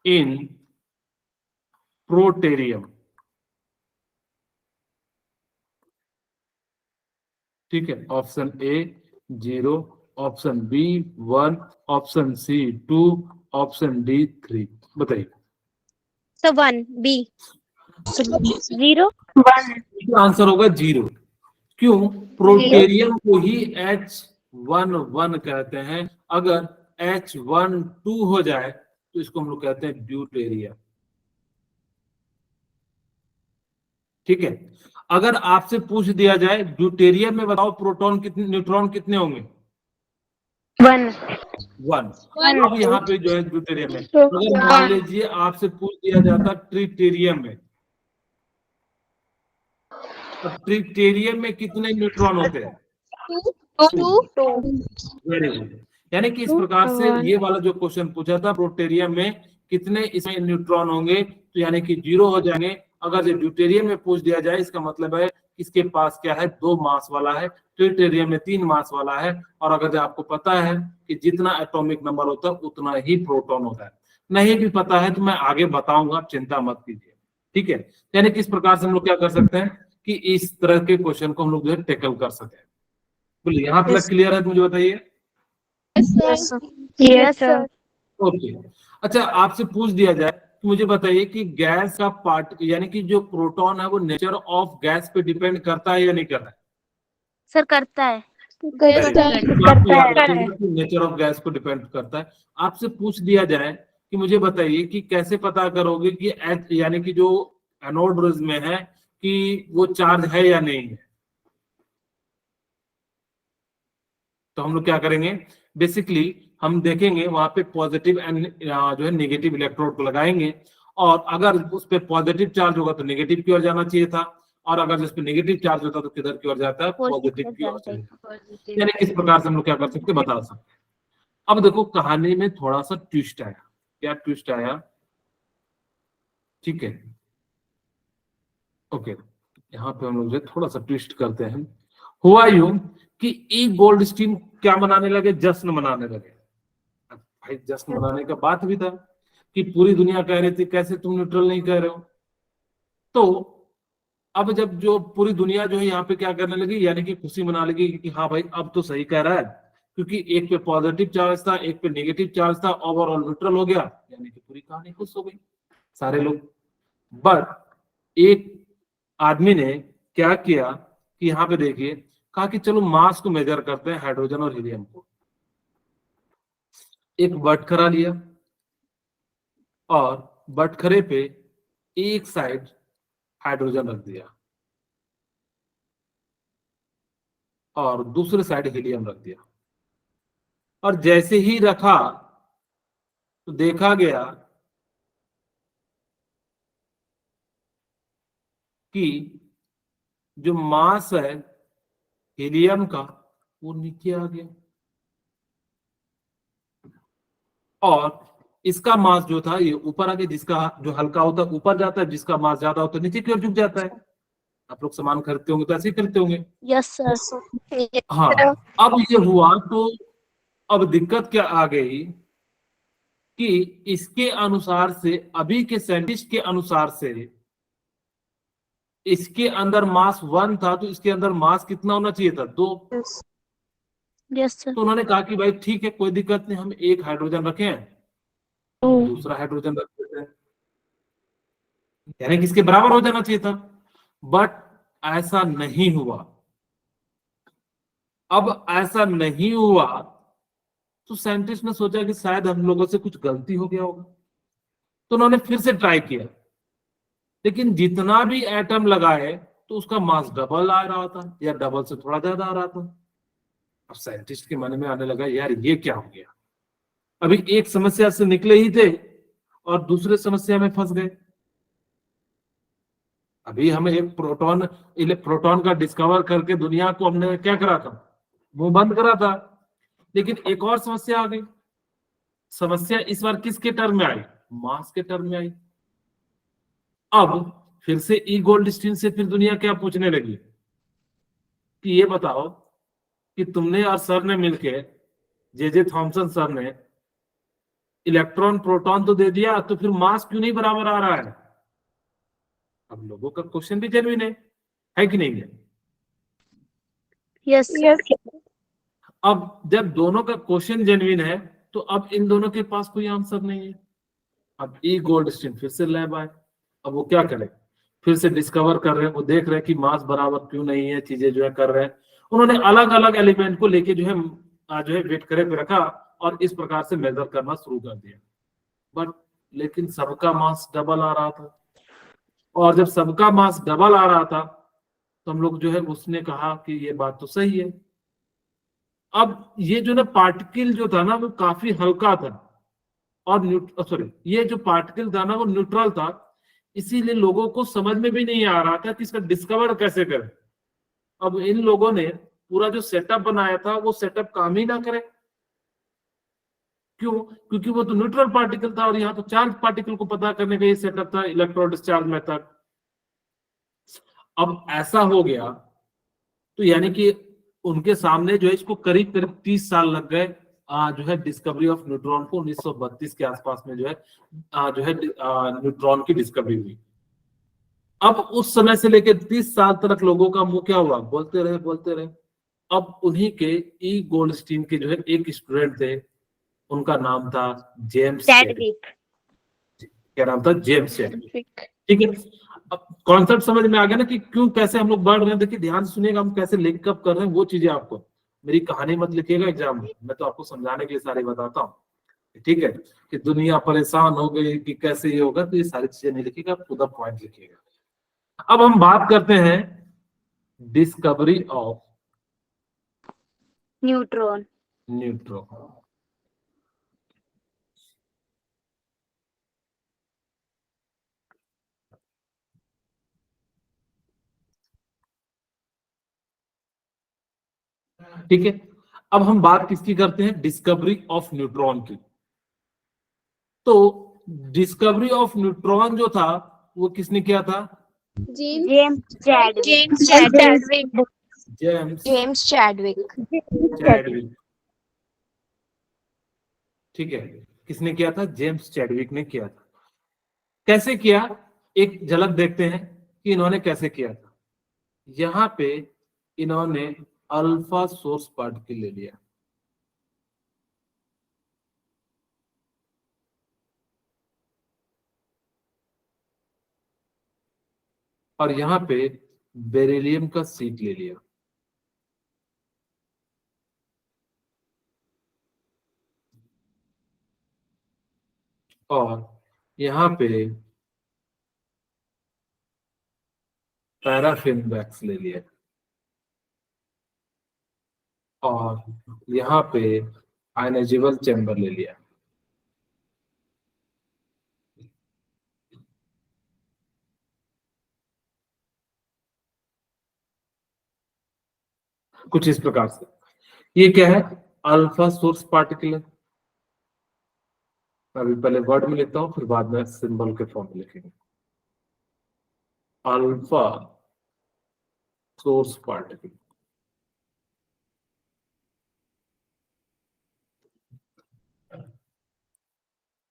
in protium, ठीक है, option A 0, option B 1, option C 2, option D 3। बताइए। So 1 B 0 आंसर होगा 0। क्यों? प्रोटेरियम को ही H11 कहते हैं। अगर H12 हो जाए तो इसको हम लोग कहते हैं ड्यूटेरियम। ठीक है, अगर आपसे पूछ दिया जाए ड्यूटेरियम में बताओ प्रोटॉन कितने, न्यूट्रॉन कितने होंगे? 1। अब यहाँ पे जो है ड्यूटेरियम में, अगर मान लीजिए आपसे पूछ दिया जाता ट्रिटेरियम में, तो ट्रिटेरियम में कितने न्यूट्रॉन होते हैं? 2 वेरी गुड। यानी कि इस प्रकार से ये वाला जो क्वेश्चन पूछा था प्रोटेरियम में कितने इसमें न्यूट्रॉन होंगे, तो यानी कि 0 हो जाएंगे। अगर जो ड्यूटेरियम में पूछ दिया जाए इसका मतलब है इसके पास क्या है, 2 मास वाला है। ट्रिटेरियम में 3 मास वाला है। और अगर आपको पता है कि जितना एटॉमिक नंबर होता है उतना ही प्रोटॉन होता है, नहीं भी पता है तो मैं आगे बताऊंगा, आप चिंता मत कीजिए। ठीक है, यानी कि इस प्रकार से हम लोग क्या कर सकते हैं कि इस तरह के क्वेश्चन को हम लोग जो है टैकल कर सके। बोलिए, यहाँ तक क्लियर है तो मुझे बताइए। Yes sir. ओके, अच्छा आपसे पूछ दिया जाए तो मुझे बताइए कि गैस का पार्ट यानी कि जो प्रोटॉन है वो नेचर ऑफ गैस पे डिपेंड करता है या नहीं करता है? सर करता है। नेचर ऑफ गैस को डिपेंड करता है। आपसे पूछ दिया जाए कि मुझे बताइए कि कैसे पता करोगे कि यानी कि जो एनोड में है कि वो चार्ज है या नहीं है, तो हम लोग क्या करेंगे, बेसिकली हम देखेंगे वहां पे पॉजिटिव एंड जो है नेगेटिव इलेक्ट्रोड को लगाएंगे, और अगर उस पर पॉजिटिव चार्ज होगा तो नेगेटिव की ओर जाना चाहिए था, और अगर जिस पे नेगेटिव चार्ज होता है तो किधर की ओर जाता है, पॉजिटिव की ओर जाता है। यानी किस प्रकार से हम लोग क्या कर सकते हैं, बता सकते हैं। अब देखो कहानी में थोड़ा सा ट्विस्ट आया। क्या ट्विस्ट आया? ठीक है, ओके, यहाँ पे हम लोग जो है थोड़ा सा ट्विस्ट करते हैं। हुआ यूं कि ई गोल्डस्टीन क्या मनाने लगे, जश्न मनाने लगे। भाई जश्न मनाने का बात भी था कि पूरी दुनिया कह रही थी कैसे तुम न्यूट्रल नहीं कह रहे हो। तो अब जब जो पूरी दुनिया जो है यहाँ पे क्या करने लगी, यानी कि खुशी मना लगी कि हाँ भाई अब तो सही कह रहा है, क्योंकि एक पे पॉजिटिव चार्ज था एक पे नेगेटिव चार्ज था, ओवरऑल न्यूट्रल हो गया, यानी कि पूरी कहानी खुश हो गई सारे लोग। बट एक आदमी ने क्या किया कि यहाँ पे देखिए, कहा कि चलो मास को मेजर करते हैं, हाइड्रोजन और हीलियम को। एक बटखरा लिया और बटखरे पे एक साइड हाइड्रोजन रख दिया और दूसरे साइड हीलियम रख दिया, और जैसे ही रखा तो देखा गया कि जो मास है हीलियम का वो नीचे आ गया, और इसका मास जो था ये ऊपर आके, जिसका जो हल्का होता है ऊपर जाता है, जिसका मास ज्यादा होता है नीचे की ओर झुक जाता है। आप लोग सामान खरीदते होंगे तो ऐसे ही करते होंगे। Yes sir. हाँ, अब ये हुआ तो अब दिक्कत क्या आ गई कि इसके अनुसार से, अभी के साइंटिस्ट के अनुसार से, इसके अंदर मास 1 था तो इसके अंदर मास कितना होना चाहिए था? 2। Yes sir. तो उन्होंने कहा कि भाई ठीक है, कोई दिक्कत नहीं, हम एक हाइड्रोजन रखें, दूसरा हाइड्रोजन रख देते हैं, यानी कि इसके बराबर हो जाना चाहिए था। बट ऐसा नहीं हुआ। अब ऐसा नहीं हुआ तो साइंटिस्ट ने सोचा कि शायद हम लोगों से कुछ गलती हो गया होगा, तो उन्होंने फिर से ट्राई किया, लेकिन जितना भी एटम लगाए तो उसका मास डबल आ रहा था या डबल से थोड़ा ज्यादा आ रहा था। अब साइंटिस्ट के मन में आने लगा, यार ये क्या हो गया? अभी एक समस्या से निकले ही थे और दूसरे समस्या में फंस गए। अभी हमें एक प्रोटॉन का डिस्कवर करके दुनिया को हमने क्या करा था? मुंह बंद करा था। लेकिन एक और समस्या आ गई। समस्या इस बार किसके टर्म में आई? मास के टर्म में आई। अब फिर से ई गोल्डस्टीन से फिर दुनिया क्या पूछने लगी कि ये बताओ कि तुमने और सर ने मिलके, जे थॉमसन सर ने इलेक्ट्रॉन प्रोटॉन तो दे दिया, तो फिर मास क्यों नहीं बराबर आ रहा है? अब लोगों का क्वेश्चन भी जेन्युइन है कि नहीं है? यस अब जब दोनों का क्वेश्चन जेन्युइन है तो अब इन दोनों के पास कोई आंसर नहीं है। अब ई गोल्डस्टीन फिर से लैब आए। अब वो क्या करे? फिर से डिस्कवर कर रहे हैं, वो देख रहे हैं कि मास बराबर क्यों नहीं है, चीजें जो है कर रहे हैं। उन्होंने अलग अलग एलिमेंट को लेके जो है वेट करे पे रखा और इस प्रकार से मेजर करना शुरू कर दिया। बट लेकिन सबका मास डबल आ रहा था, और जब सबका मास डबल आ रहा था तो हम लोग जो है उसने कहा कि ये बात तो सही है। अब ये जो ना पार्टिकल जो था ना वो काफी हल्का था, और सॉरी, ये जो पार्टिकल था ना वो न्यूट्रल था, इसीलिए लोगों को समझ में भी नहीं आ रहा था कि इसका डिस्कवर कैसे करें। अब इन लोगों ने पूरा जो सेटअप बनाया था वो सेटअप काम ही ना करे। क्यों? क्योंकि वो तो न्यूट्रल पार्टिकल था और यहाँ तो चार्ज पार्टिकल को पता करने का ये सेटअप था, इलेक्ट्रॉन डिस्चार्ज मेथड। अब ऐसा हो गया तो यानी कि उनके सामने जो है इसको करीब करीब 30 साल लग गए। जो है डिस्कवरी ऑफ न्यूट्रॉन को 1932 के आसपास में जो है न्यूट्रॉन की डिस्कवरी हुई। अब उस समय से लेकर 30 साल तक लोगों का मुंह क्या हुआ? बोलते रहे बोलते रहे। अब उन्हीं के ई गोल्डस्टीन के जो है एक स्टूडेंट थे, उनका नाम था जेम्स चैडविक। क्या नाम था? James Chadwick. ठीक है, अब कॉन्सेप्ट समझ में आ गया ना कि क्यों कैसे हम लोग बढ़ रहे हैं। देखिए ध्यान से सुनिएगा, हम कैसे लिंकअप कर रहे हैं वो चीजें। आपको मेरी कहानी मत लिखिएगा एग्जाम में, मैं तो आपको समझाने के लिए सारी बताता हूँ। ठीक है, कि दुनिया परेशान हो गई कि कैसे ये होगा, तो ये सारी चीजें नहीं लिखिएगा, पूरा पॉइंट लिखिएगा। अब हम बात करते हैं डिस्कवरी ऑफ न्यूट्रॉन। न्यूट्रॉन। ठीक है, अब हम बात किसकी करते हैं? डिस्कवरी ऑफ न्यूट्रॉन की। तो डिस्कवरी ऑफ न्यूट्रॉन जो था वो किसने किया था? James Chadwick. James Chadwick. James Chadwick. Chadwick. ठीक है, किसने किया था? जेम्स चैडविक ने किया था। कैसे किया? एक झलक देखते हैं कि इन्होंने कैसे किया था। यहां पे इन्होंने अल्फा सोर्स पार्टिकल ले लिया, और यहाँ पे बेरिलियम का सीट ले लिया, और यहाँ पे पैराफिन वैक्स ले लिया, और यहाँ पे आयनाइजेबल चैम्बर ले लिया। कुछ इस प्रकार से। ये क्या है? अल्फा सोर्स पार्टिकल है। अभी पहले वर्ड में लिखता हूं, फिर बाद में सिंबल के फॉर्म में लिखेंगे। अल्फा सोर्स पार्टिकल,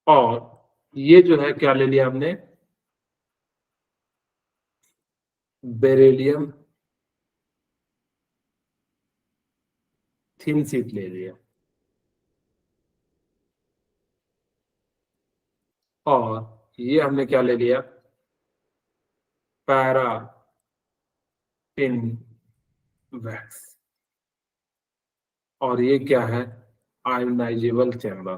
और ये जो है क्या ले लिया हमने, बेरिलियम थिन शीट ले लिया, और ये हमने क्या ले लिया, पैराफिन वैक्स, और ये क्या है, आयोनाइजेबल चैम्बर।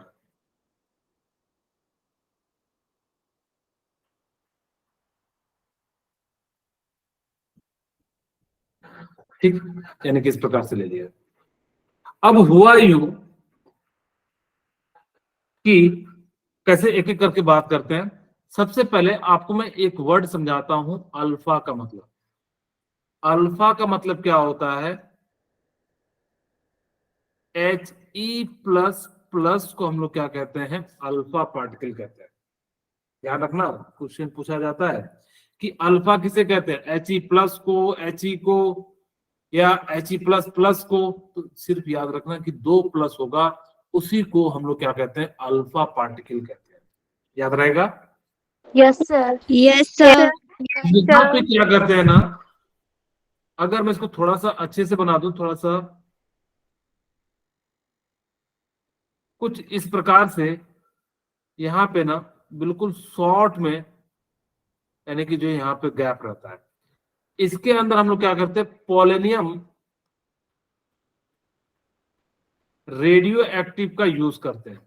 ठीक, यानी कि इस प्रकार से ले लिया। अब हुआ यूं कि कैसे एक एक करके बात करते हैं। सबसे पहले आपको मैं एक वर्ड समझाता हूं, अल्फा का मतलब। अल्फा का मतलब क्या होता है, He++ को हम लोग क्या कहते हैं, अल्फा पार्टिकल कहते हैं। ध्यान रखना, क्वेश्चन पूछा जाता है कि अल्फा किसे कहते हैं, He+ को, He को, या He++ को। तो सिर्फ याद रखना कि 2 प्लस होगा, उसी को हम लोग क्या कहते हैं, अल्फा पार्टिकल कहते हैं। याद रहेगा। Yes sir. Yes, sir. यहाँ पे क्या करते हैं ना, अगर मैं इसको थोड़ा सा अच्छे से बना दूं, थोड़ा सा कुछ इस प्रकार से, यहाँ पे ना बिल्कुल शॉर्ट में, यानी कि जो यहाँ पे गैप रहता है, इसके अंदर हम लोग क्या करते हैं, पोलेनियम रेडियो एक्टिव का यूज करते हैं।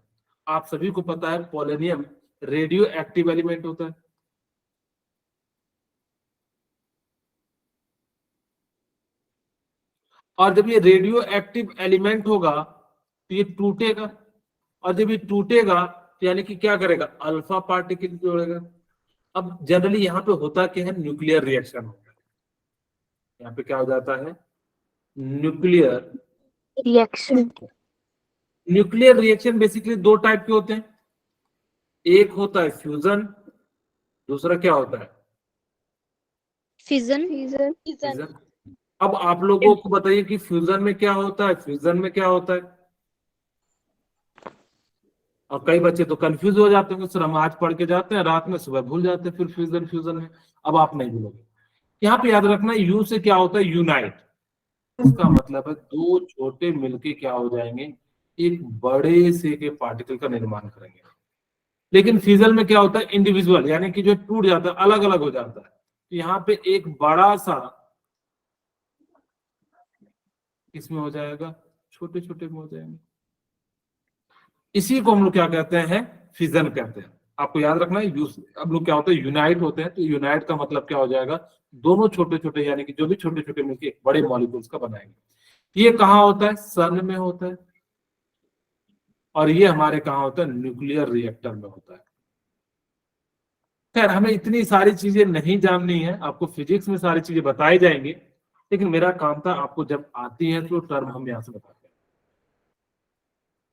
आप सभी को पता है पोलेनियम रेडियो एक्टिव एलिमेंट होता है। और जब ये रेडियो एक्टिव एलिमेंट होगा तो ये टूटेगा, और जब ये टूटेगा तो यानी कि क्या करेगा, अल्फा पार्टिकल जोड़ेगा। अब जनरली यहाँ पे होता क्या है, न्यूक्लियर रिएक्शन होता है। यहाँ पे क्या हो जाता है, nuclear reaction. Nuclear reaction basically 2 type के होते हैं। एक होता है फ्यूजन, दूसरा क्या होता है, फिजन। फ्यूजन। अब आप लोगों को बताइए कि फ्यूजन में क्या होता है, फ्यूजन में क्या होता है। और कई बच्चे तो कंफ्यूज हो जाते हैं, सर हम आज पढ़ के जाते हैं, रात में सुबह भूल जाते हैं, फिर फ्यूजन फ्यूजन में। अब आप नहीं भूलोगे। यहाँ पे याद रखना, यू से क्या होता है, यूनाइट। इसका मतलब है 2 छोटे मिलके क्या हो जाएंगे, एक बड़े से के पार्टिकल का निर्माण करेंगे। लेकिन फिजन में क्या होता है, इंडिविजुअल, यानी कि जो टूट जाता है, अलग अलग हो जाता है। तो यहाँ पे एक बड़ा सा इसमें हो जाएगा, छोटे छोटे में हो जाएंगे। इसी को हम लोग क्या कहते हैं, फिजन कहते हैं। आपको याद रखना है, अब लोग क्या होता है, यूनाइट होते हैं। तो यूनाइट का मतलब क्या हो जाएगा, दोनों छोटे छोटे, यानी कि जो भी छोटे छोटे मिलकर एक बड़े मॉलिक्यूल्स का बनाएंगे। ये कहाँ होता है, सन में होता है, और ये हमारे कहाँ होता है, न्यूक्लियर रिएक्टर में होता है। खैर हमें इतनी सारी चीजें नहीं जाननी है, आपको फिजिक्स में सारी चीजें बताई जाएंगी, लेकिन मेरा काम था आपको जब आती है तो टर्म हम यहां से बताते हैं।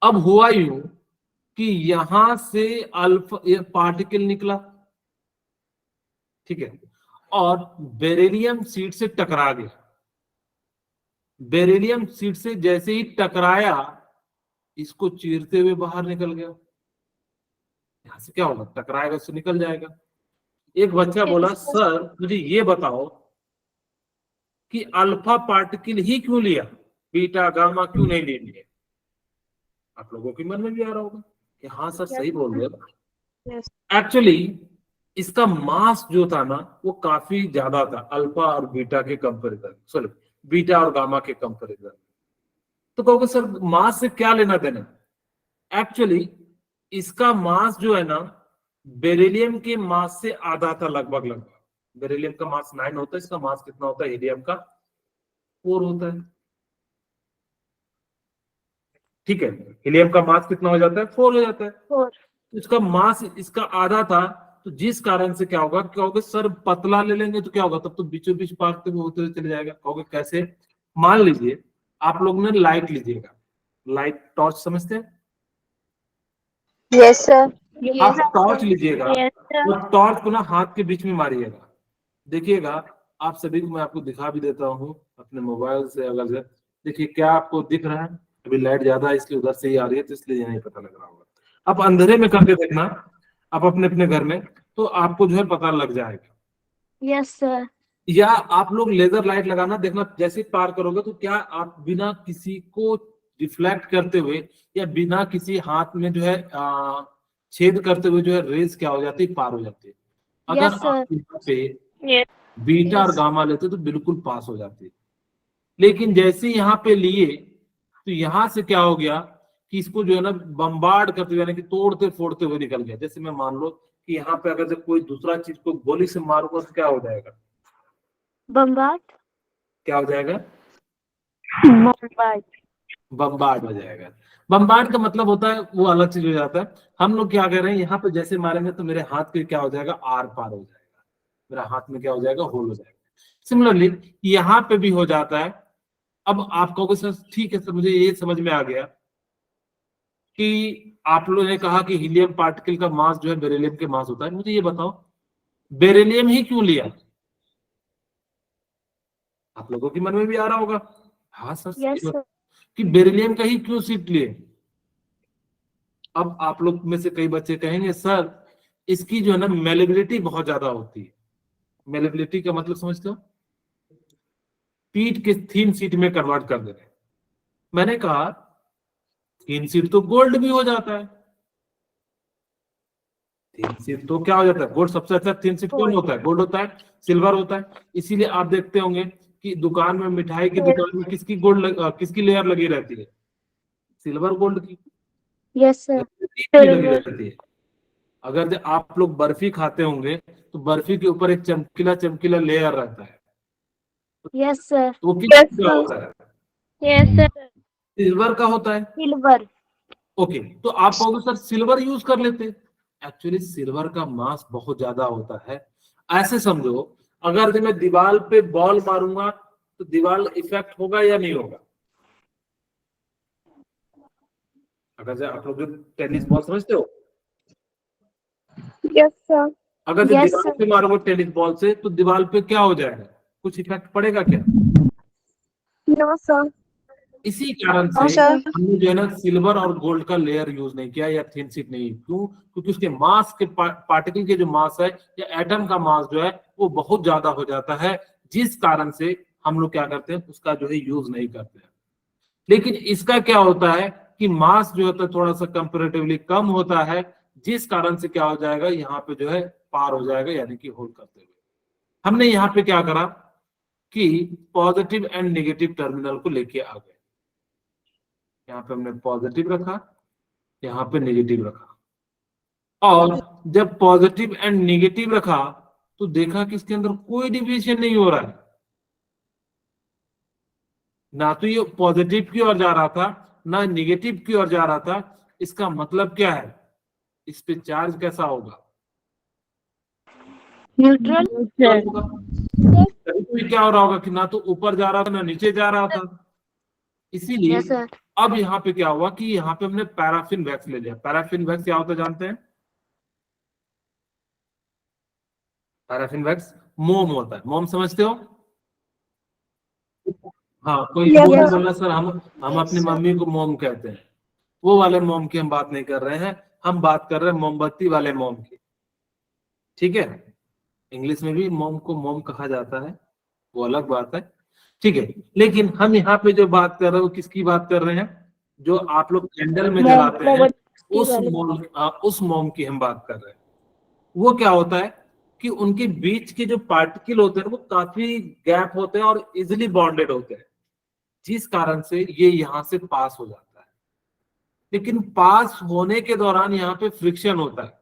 अब हुआ यूं कि यहां से अल्फा पार्टिकल निकला, ठीक है, और बेरिलियम सीट से टकरा गया। बेरिलियम सीट से जैसे ही टकराया, इसको चीरते हुए बाहर निकल गया। यहां से क्या होगा, टकराएगा, इससे निकल जाएगा। एक बच्चा बोला, सर मुझे ये बताओ कि अल्फा पार्टिकल ही क्यों लिया, बीटा गामा क्यों नहीं ले लिए। आप लोगों के मन में भी आ रहा होगा कि हाँ सर सही बोल रहे हो। एक्चुअली इसका मास जो था ना, वो काफी ज्यादा था अल्फा और बीटा के कंपैरिजन, सॉरी बीटा और गामा के कंपैरिजन। तो कहोगे सर मास से क्या लेना देना। एक्चुअली इसका मास जो है ना, बेरिलियम के मास से आधा था, लगभग लगभग। बेरिलियम का मास 9 होता है, इसका मास कितना होता है, हीलियम का 4 होता है। ठीक है, हीलियम का मास कितना हो जाता है, 4 हो जाता है। तो इसका मास इसका आधा था, तो जिस कारण से क्या होगा, कहोगे सर पतला ले लेंगे तो क्या होगा, तब तो बीचों बीच पाकते हुए होते हुए चले जाएगा। कहोगे कैसे, मान लीजिए आप लोग ने लाइट लीजिएगा, लाइट टॉर्च समझते हैं। Yes sir. आप टॉर्च लीजिएगा Yes, sir. और टॉर्च को ना हाथ के बीच में मारिएगा, देखिएगा। आप सभी को मैं आपको दिखा भी देता हूँ अपने मोबाइल से, अगर से देखिए क्या आपको दिख रहा है। अभी लाइट ज्यादा है इसलिए उधर से ही आ रही है, तो इसलिए नहीं पता लग रहा होगा। आप अंधेरे में करके देखना, आप अपने अपने घर में, तो आपको जो है पता लग जाएगा। Yes sir. या आप लोग लेजर लाइट लगाना, देखना जैसे ही पार करोगे तो क्या आप बिना किसी को रिफ्लेक्ट करते हुए या बिना किसी हाथ में जो है छेद करते हुए जो है रेज क्या हो जाती है, पार हो जाती है। अगर Yes, sir. आप यहाँ पे Yes. बीटा और Yes. गामा लेते तो बिल्कुल पास हो जाती है। लेकिन जैसे ही यहाँ पे लिए तो यहाँ से क्या हो गया कि इसको जो है ना बम्बार्ड करते हुए, यानी कि तोड़ते फोड़ते हुए निकल गया। जैसे मैं मान लो कि यहाँ पे अगर से कोई दूसरा चीज को गोली से मारूंगा तो क्या हो जाएगा, बम्बार्ड। क्या हो जाएगा, बम्बार्ड। बम्बार्ड हो जाएगा। बम्बार्ड का मतलब होता है वो अलग चीज हो जाता है। हम लोग क्या कर रहे हैं, यहाँ पे जैसे मारेंगे तो मेरे हाथ के क्या हो जाएगा, आर पार हो जाएगा, मेरा हाथ में क्या हो जाएगा, होल हो जाएगा। सिमिलरली यहाँ पे भी हो जाता है। अब आप कहोगे सर ठीक है सर, मुझे ये समझ में आ गया कि आप लोगों ने कहा कि हीलियम पार्टिकल का मास जो है बेरिलियम के मास होता है। मुझे ये बताओ बेरिलियम ही क्यों लिया, आप लोगों के मन में भी आ रहा होगा। हाँ सर, सही यस बात। सर। कि बेरिलियम का ही क्यों सीट लिए। अब आप लोग में से कई बच्चे कहेंगे सर इसकी जो है ना मेलेबिलिटी बहुत ज्यादा होती है। मेलेबिलिटी का मतलब समझते हो, पीट के थीन सीट में कन्वर्ट कर दे रहे हैं। मैंने कहा थीन सीट तो गोल्ड भी हो जाता है। थीन सीट तो क्या हो जाता है, गोल्ड सबसे अच्छा थीन सीट कौन होता है, गोल्ड होता है, सिल्वर होता है। इसीलिए आप देखते होंगे कि दुकान में, मिठाई की दुकान में किसकी किसकी लेयर लगी रहती है, सिल्वर गोल्ड की यस सर। लगी रहती है। अगर जो आप लोग बर्फी खाते होंगे तो बर्फी के ऊपर एक चमकीला चमकीला लेयर रहता है, यस सर। तो वो किस का होता है, Yes, sir. सिल्वर का होता है। सिल्वर। ओके, तो आप कहोगे सर सिल्वर यूज कर लेते। एक्चुअली सिल्वर का मास बहुत ज्यादा होता है। ऐसे समझो, अगर जब मैं दीवार पे बॉल मारूंगा तो दीवार इफेक्ट होगा या नहीं होगा। अगर जब आप लोग टेनिस बॉल समझते हो, Yes, sir. अगर जब Yes, दीवार sir. पे मारोगे टेनिस बॉल से तो दीवार पे क्या हो जाएगा, कुछ इफेक्ट पड़ेगा क्या। No, sir. इसी कारण हाँ, से sir. हमने जो है ना सिल्वर और गोल्ड का लेयर यूज नहीं किया या थिन शीट नहीं। क्यों, क्योंकि उसके मास के पार्टिकल के जो मास है या एटम का मास जो है वो बहुत ज्यादा हो जाता है, जिस कारण से हम लोग क्या करते हैं, उसका जो है यूज नहीं करते हैं। लेकिन इसका क्या होता है कि मास जो होता है थोड़ा सा कंपेरेटिवली कम होता है, जिस कारण से क्या हो जाएगा, यहाँ पे जो है पार हो जाएगा, यानी कि होल्ड करते हुए। हमने यहाँ पे क्या करा कि पॉजिटिव एंड नेगेटिव टर्मिनल को लेके आ गए। यहाँ पे हमने पॉजिटिव रखा, यहाँ पे नेगेटिव रखा, और जब पॉजिटिव एंड नेगेटिव रखा तो देखा कि इसके अंदर कोई डिविएशन नहीं हो रहा है। ना तो ये पॉजिटिव की ओर जा रहा था, ना नेगेटिव की ओर जा रहा था। इसका मतलब क्या है, इस पे चार्ज कैसा होगा, न्यूट्रल। होगा। कभी कभी क्या हो रहा होगा कि ना तो ऊपर जा रहा था ना नीचे जा रहा था। इसीलिए यस सर। अब यहाँ पे क्या हुआ कि यहाँ पे हमने पैराफिन वैक्स ले लिया। पैराफिन वैक्स क्या होता है जानते हैं, पैराफिन वैक्स मोम होता है। मोम समझते हो, हाँ कोई Yes, मोम sir. बोला सर हम अपनी Yes, sir. मम्मी को मोम कहते हैं। वो वाले मोम की हम बात नहीं कर रहे हैं, हम बात कर रहे हैं मोमबत्ती वाले मोम की। ठीक है, इंग्लिश में भी मोम को मोम कहा जाता है, वो अलग बात है। ठीक है, लेकिन हम यहाँ पे जो बात कर रहे हैं वो किसकी बात कर रहे हैं, जो आप लोग कैंडल में जलाते हैं, उस मोम की हम बात कर रहे हैं। वो क्या होता है कि उनके बीच के जो पार्टिकल होते हैं वो काफी गैप होते हैं और इजिली बॉन्डेड होते हैं, जिस कारण से ये यहाँ से पास हो जाता है। लेकिन पास होने के दौरान यहाँ पे फ्रिक्शन होता है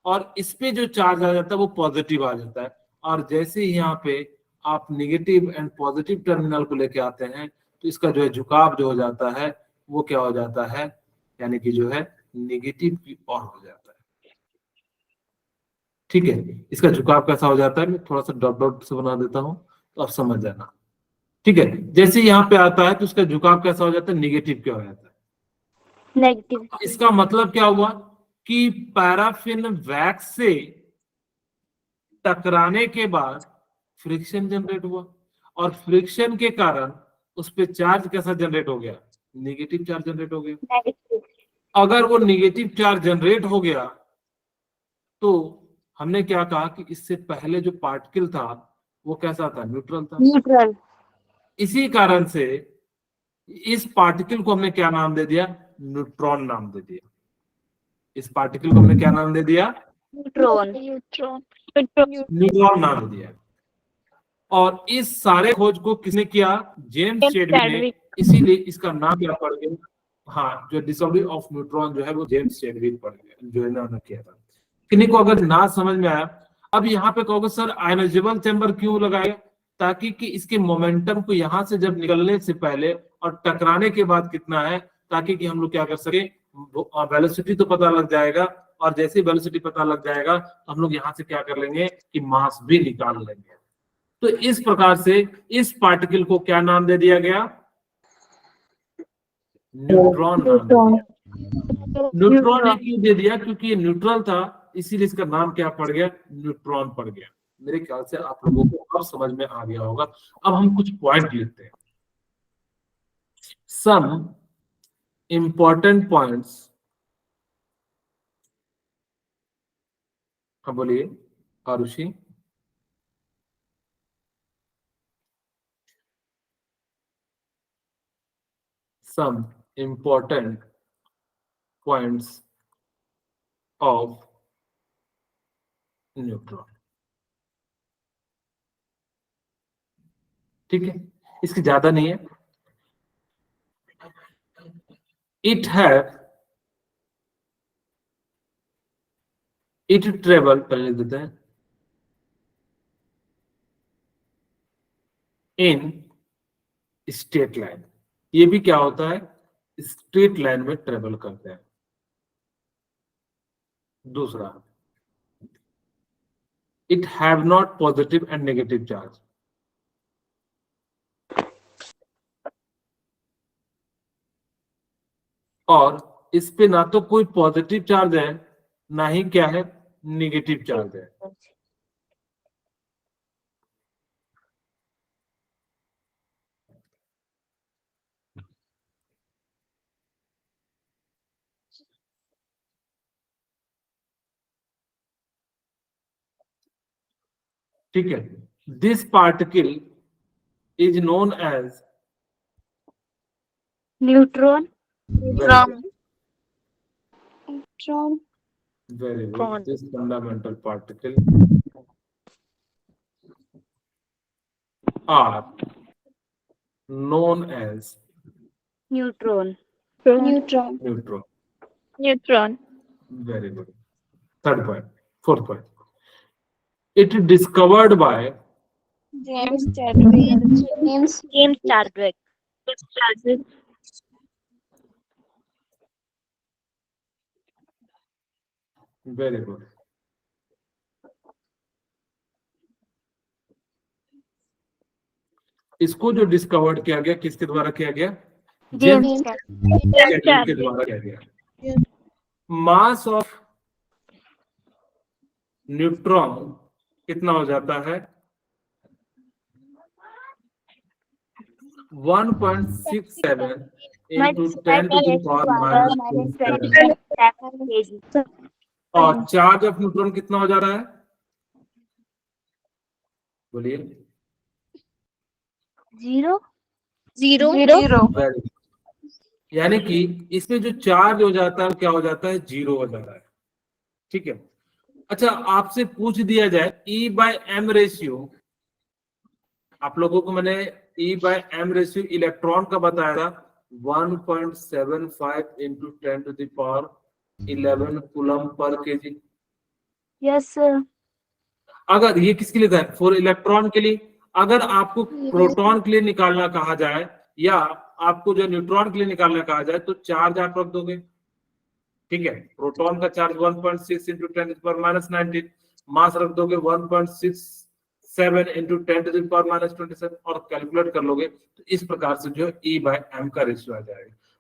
और इस पे जो चार्ज आ जाता है वो पॉजिटिव आ जाता है। और जैसे ही यहाँ पे आप नेगेटिव एंड पॉजिटिव टर्मिनल को लेके आते हैं तो इसका जो है झुकाव जो हो जाता है वो क्या हो जाता है, यानी कि जो है नेगेटिव की ओर हो जाता है। ठीक है, इसका झुकाव कैसा हो जाता है, मैं थोड़ा सा डॉट डॉट से बना देता हूं तो आप समझ जाना। ठीक है, जैसे यहाँ पे आता है तो उसका झुकाव कैसा हो जाता है, नेगेटिव क्या हो जाता है। नेगेटिव। इसका मतलब क्या हुआ कि पैराफिन वैक्स से टकराने के बाद फ्रिक्शन जनरेट हुआ, और फ्रिक्शन के कारण उस पे चार्ज कैसा जनरेट हो गया, नेगेटिव चार्ज जनरेट हो गया। अगर वो नेगेटिव चार्ज जनरेट हो गया तो हमने क्या कहा कि इससे पहले जो पार्टिकल था वो कैसा था, न्यूट्रल था। न्यूट्रल। इसी कारण से इस पार्टिकल को हमने क्या नाम दे दिया, न्यूट्रॉन नाम दे दिया। इस पार्टिकल को हमने क्या नाम दे दिया, न्यूट्रॉन। न्यूट्रॉन नाम दे दिया। और इस सारे खोज को किसने किया, जेम्स चैडविक ने, इसीलिए इसका नाम क्या पड़ गया, हाँ, जो डिस्कवरी ऑफ न्यूट्रॉन जो है वो जेम्स चैडविक पड़ गया, जो इन्होंने किया था। किन्हीं को अगर ना समझ में आया, अब यहाँ पे कहोगे सर आयनाइजेबल चैम्बर क्यों लगाया, ताकि कि इसके मोमेंटम को यहाँ से जब निकलने से पहले और टकराने के बाद कितना है, ताकि कि हम लोग क्या कर सके, वेलोसिटी तो पता लग जाएगा, और जैसे वेलोसिटी पता लग जाएगा तो हम लोग यहाँ से क्या कर लेंगे कि मास भी निकाल लेंगे। तो इस प्रकार से इस पार्टिकल को क्या नाम दे दिया गया, न्यूट्रॉन नाम दे दिया। न्यूट्रॉन ने क्यों दे दिया, क्योंकि ये न्यूट्रल था, इसीलिए इसका नाम क्या पड़ गया, न्यूट्रॉन पड़ गया। मेरे ख्याल से आप लोगों को अब समझ में आ गया होगा। अब हम कुछ पॉइंट लेते हैं, सम इंपॉर्टेंट पॉइंट्स। हाँ बोलिए Arushi. Some important points of neutron. ठीक है, इसकी ज्यादा नहीं है। इट ट्रेवल, पहले लिख देते हैं, इन स्ट्रेट लाइन। ये भी क्या होता है, स्ट्रेट लाइन में ट्रेवल करते हैं। दूसरा, it have not positive and negative charge. और इस पे ना तो कोई पॉजिटिव चार्ज है, ना ही क्या है, नेगेटिव चार्ज है। ठीक है, this particle is known as neutron. very good, this fundamental particle are known as neutron. Neutron. very good. Third point, fourth point, it is discovered by James Chadwick. James Chadwick. very good. इसको जो discovered किया गया किसके द्वारा किया गया, James Chadwick के द्वारा किया गया। मास ऑफ न्यूट्रॉन कितना हो जाता है, 1.67 into 10 to the power -27। और चार्ज ऑफ न्यूट्रॉन कितना हो जा रहा है, बोलिए। जीरो। यानी कि इसमें जो चार्ज हो जाता है क्या हो जाता है, जीरो हो जाता है। ठीक है, अच्छा आपसे पूछ दिया जाए E/m रेशियो, आप लोगों को मैंने E/m रेशियो इलेक्ट्रॉन का बताया था, 1.75 into 10 to the power 11 coulomb per KG. Yes sir. अगर ये किसके लिए था, फॉर इलेक्ट्रॉन के लिए। अगर आपको प्रोटॉन के लिए निकालना कहा जाए या आपको जो न्यूट्रॉन के लिए निकालना कहा जाए तो चार्ज आप रख दोगे। ठीक है, प्रोटॉन का charge 1.6 into 10 to the power -19, मास रख दोगे 1.67 into 10 to the power -27 और कैलकुलेट कर लोगे तो इस प्रकार से जो E/m का रेशियो आ जाएगा।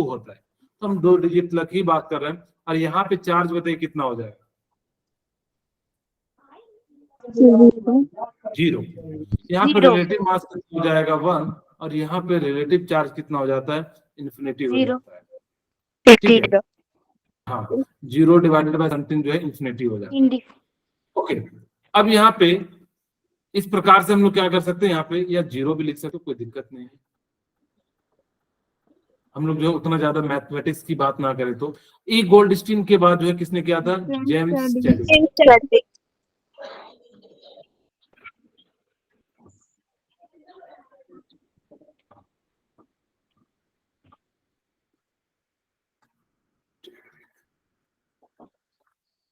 2 होता है, तो हम 2 डिजिट तक ही बात कर रहे हैं। और यहाँ पे चार्ज बताइए कितना हो जाएगा? 0। यहाँ पे Zero. रिलेटिव मास कितना हो जाएगा? 1। और यहाँ पे रिलेटिव चार्ज कितना हो जाता है? इन्फिनिटी हो Zero. जाता है। ठीक है, हाँ, 0 डिवाइडेड बाय समथिंग जो है इन्फिनिटी हो जाता है। Indi. ओके, अब यहाँ पे इस प्रकार से हम लोग क्या कर सकते हैं, यहाँ पे या 0 भी लिख सकते हो, कोई दिक्कत नहीं है। हम लोग जो है उतना ज्यादा मैथमेटिक्स की बात ना करें तो। ई गोल्डस्टीन के बाद जो है किसने किया था? James Chadwick.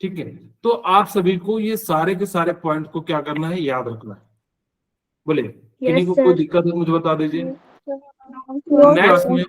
ठीक है, तो आप सभी को ये सारे के सारे पॉइंट को क्या करना है? याद रखना है। बोले किन्हीं को कोई दिक्कत है मुझे बता दीजिए। नेक्स्ट में